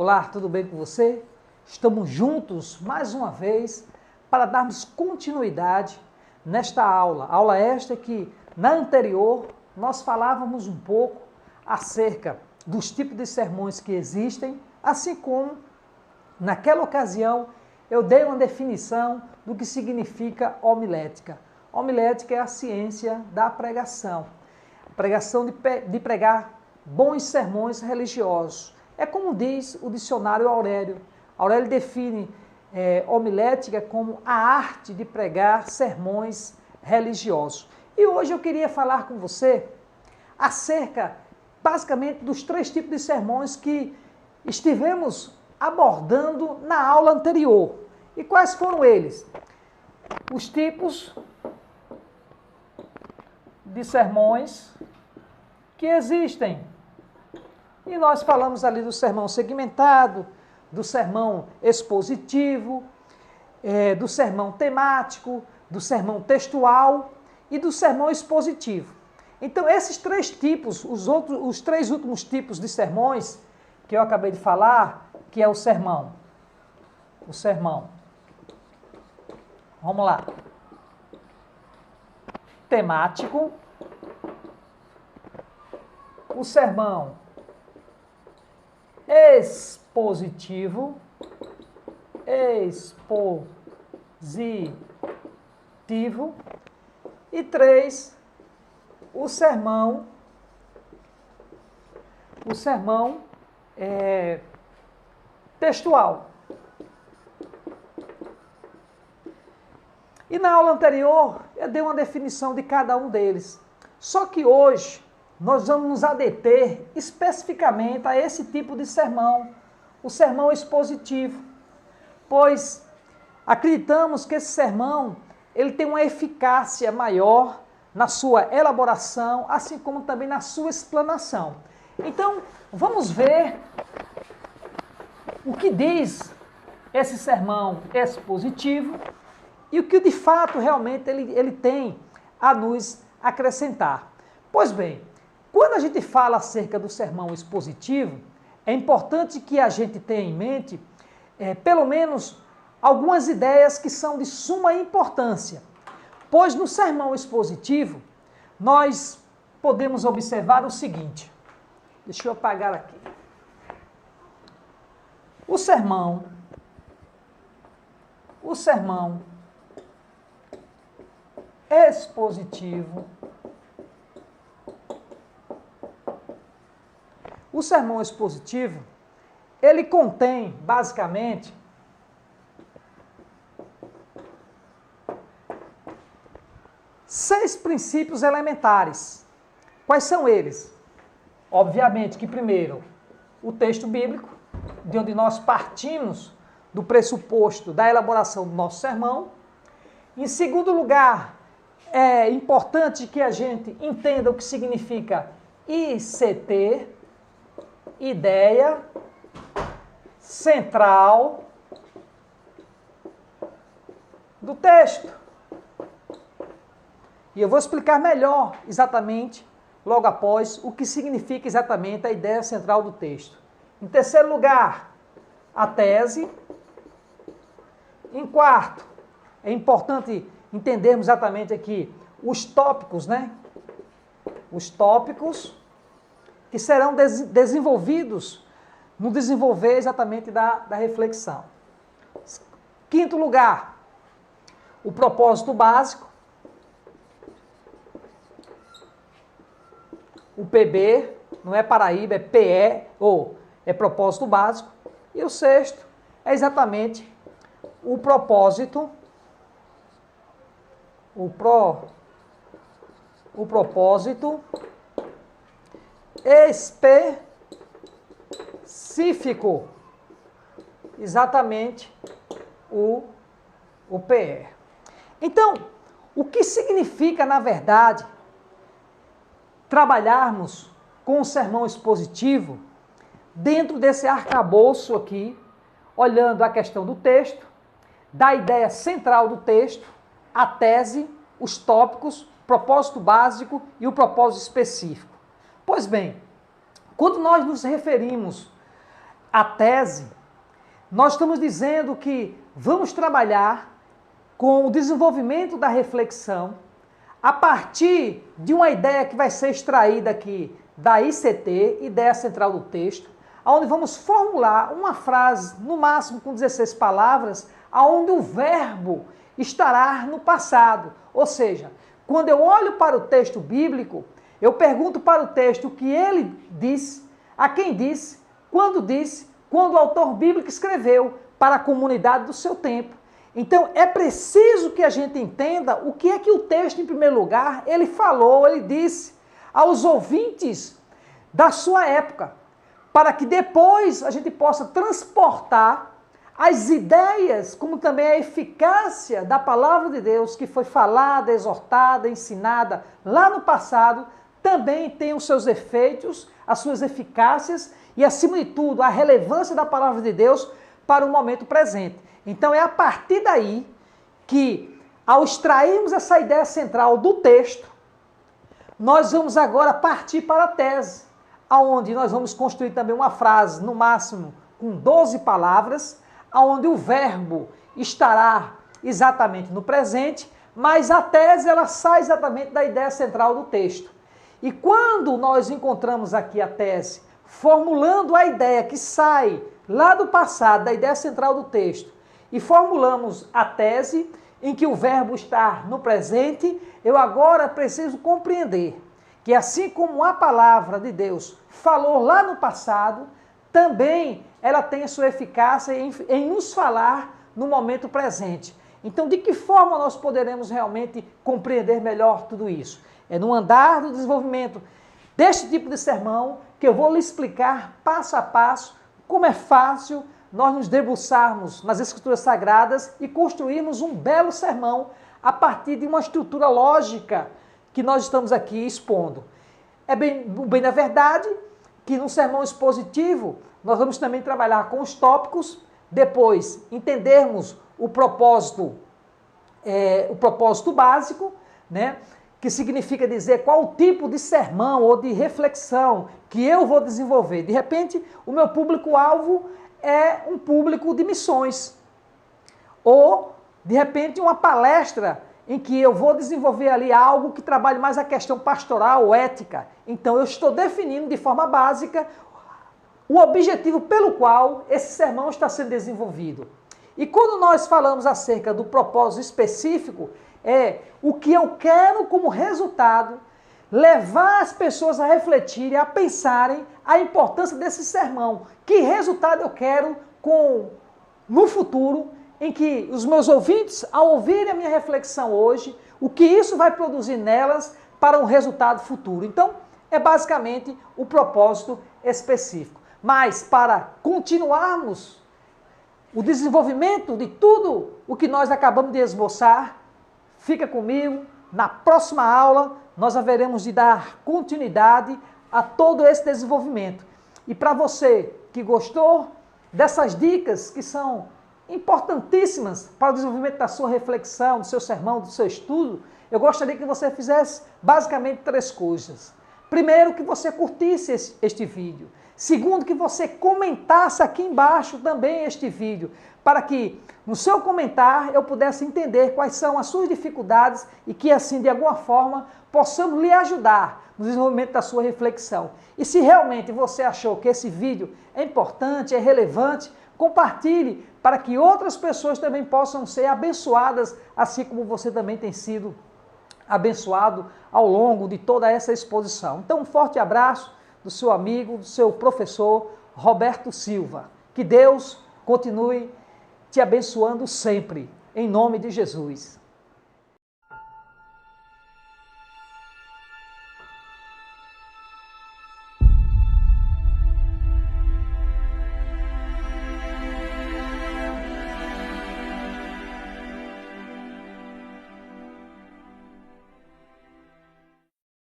Olá, tudo bem com você? Estamos juntos mais uma vez para darmos continuidade nesta aula. Aula esta que, na anterior, nós falávamos um pouco acerca dos tipos de sermões que existem, assim como, naquela ocasião, eu dei uma definição do que significa homilética. Homilética é a ciência da pregação. Pregação de pregar bons sermões religiosos. É como diz o dicionário Aurélio. Aurélio define homilética como a arte de pregar sermões religiosos. E hoje eu queria falar com você acerca, basicamente, dos 3 tipos de sermões que estivemos abordando na aula anterior. E quais foram eles? Os tipos de sermões que existem. E nós falamos ali do sermão segmentado, do sermão expositivo, do sermão temático, do sermão textual e do sermão expositivo. Então, esses 3 tipos, os 3 últimos tipos de sermões que eu acabei de falar, que é o sermão. Vamos lá. Temático. O sermão expositivo. E 3, o sermão textual. E na aula anterior, eu dei uma definição de cada um deles. Só que hoje, nós vamos nos adeter especificamente a esse tipo de sermão, o sermão expositivo. Pois acreditamos que esse sermão ele tem uma eficácia maior na sua elaboração, assim como também na sua explanação. Então, vamos ver o que diz esse sermão expositivo e o que de fato realmente ele tem a nos acrescentar. Pois bem, quando a gente fala acerca do sermão expositivo, é importante que a gente tenha em mente, pelo menos, algumas ideias que são de suma importância. Pois no sermão expositivo, nós podemos observar o seguinte. Deixa eu apagar aqui. O sermão expositivo. O sermão expositivo, ele contém, basicamente, seis princípios elementares. Quais são eles? Obviamente que, primeiro, o texto bíblico, de onde nós partimos do pressuposto da elaboração do nosso sermão. Em segundo lugar, é importante que a gente entenda o que significa ICT, ideia central do texto. E eu vou explicar melhor, exatamente, logo após, o que significa exatamente a ideia central do texto. Em terceiro lugar, a tese. Em quarto, é importante entendermos exatamente aqui os tópicos, né? Os tópicos que serão desenvolvidos no desenvolver exatamente da reflexão. Quinto lugar, o propósito básico. O PB, não é Paraíba, é PE, ou é propósito básico. E o sexto é exatamente o propósito, o propósito específico, exatamente o PE. Então, o que significa, na verdade, trabalharmos com o sermão expositivo dentro desse arcabouço aqui, olhando a questão do texto, da ideia central do texto, a tese, os tópicos, propósito básico e o propósito específico. Pois bem, quando nós nos referimos a tese, nós estamos dizendo que vamos trabalhar com o desenvolvimento da reflexão a partir de uma ideia que vai ser extraída aqui da ICT, Ideia Central do Texto, onde vamos formular uma frase, no máximo com 16 palavras, onde o verbo estará no passado. Ou seja, quando eu olho para o texto bíblico, eu pergunto para o texto o que ele disse, a quem disse, quando o autor bíblico escreveu para a comunidade do seu tempo. Então, é preciso que a gente entenda o que é que o texto, em primeiro lugar, ele falou, ele disse aos ouvintes da sua época, para que depois a gente possa transportar as ideias, como também a eficácia da palavra de Deus, que foi falada, exortada, ensinada lá no passado, também tem os seus efeitos, as suas eficácias e, acima de tudo, a relevância da palavra de Deus para o momento presente. Então é a partir daí que, ao extrairmos essa ideia central do texto, nós vamos agora partir para a tese, onde nós vamos construir também uma frase, no máximo, com 12 palavras, onde o verbo estará exatamente no presente, mas a tese ela sai exatamente da ideia central do texto. E quando nós encontramos aqui a tese, formulando a ideia que sai lá do passado, da ideia central do texto, e formulamos a tese em que o verbo está no presente, eu agora preciso compreender que assim como a palavra de Deus falou lá no passado, também ela tem a sua eficácia em nos falar no momento presente. Então, de que forma nós poderemos realmente compreender melhor tudo isso? É no andar do desenvolvimento deste tipo de sermão que eu vou lhe explicar passo a passo como é fácil nós nos debruçarmos nas Escrituras Sagradas e construirmos um belo sermão a partir de uma estrutura lógica que nós estamos aqui expondo. É bem na verdade que no sermão expositivo nós vamos também trabalhar com os tópicos, depois entendermos o propósito básico, né? Que significa dizer qual o tipo de sermão ou de reflexão que eu vou desenvolver. De repente, o meu público-alvo é um público de missões. Ou, de repente, uma palestra em que eu vou desenvolver ali algo que trabalhe mais a questão pastoral ou ética. Então, eu estou definindo de forma básica o objetivo pelo qual esse sermão está sendo desenvolvido. E quando nós falamos acerca do propósito específico, é o que eu quero como resultado levar as pessoas a refletirem, a pensarem a importância desse sermão. Que resultado eu quero no futuro, em que os meus ouvintes, ao ouvirem a minha reflexão hoje, o que isso vai produzir nelas para um resultado futuro. Então, é basicamente o propósito específico. Mas para continuarmos o desenvolvimento de tudo o que nós acabamos de esboçar, fica comigo, na próxima aula nós haveremos de dar continuidade a todo esse desenvolvimento. E para você que gostou dessas dicas que são importantíssimas para o desenvolvimento da sua reflexão, do seu sermão, do seu estudo, eu gostaria que você fizesse basicamente 3 coisas. Primeiro, que você curtisse este vídeo. Segundo, que você comentasse aqui embaixo também este vídeo, para que no seu comentário eu pudesse entender quais são as suas dificuldades e que assim, de alguma forma, possamos lhe ajudar no desenvolvimento da sua reflexão. E se realmente você achou que esse vídeo é importante, é relevante, compartilhe para que outras pessoas também possam ser abençoadas, assim como você também tem sido abençoado ao longo de toda essa exposição. Então, um forte abraço do seu amigo, do seu professor Roberto Silva. Que Deus continue te abençoando sempre, em nome de Jesus.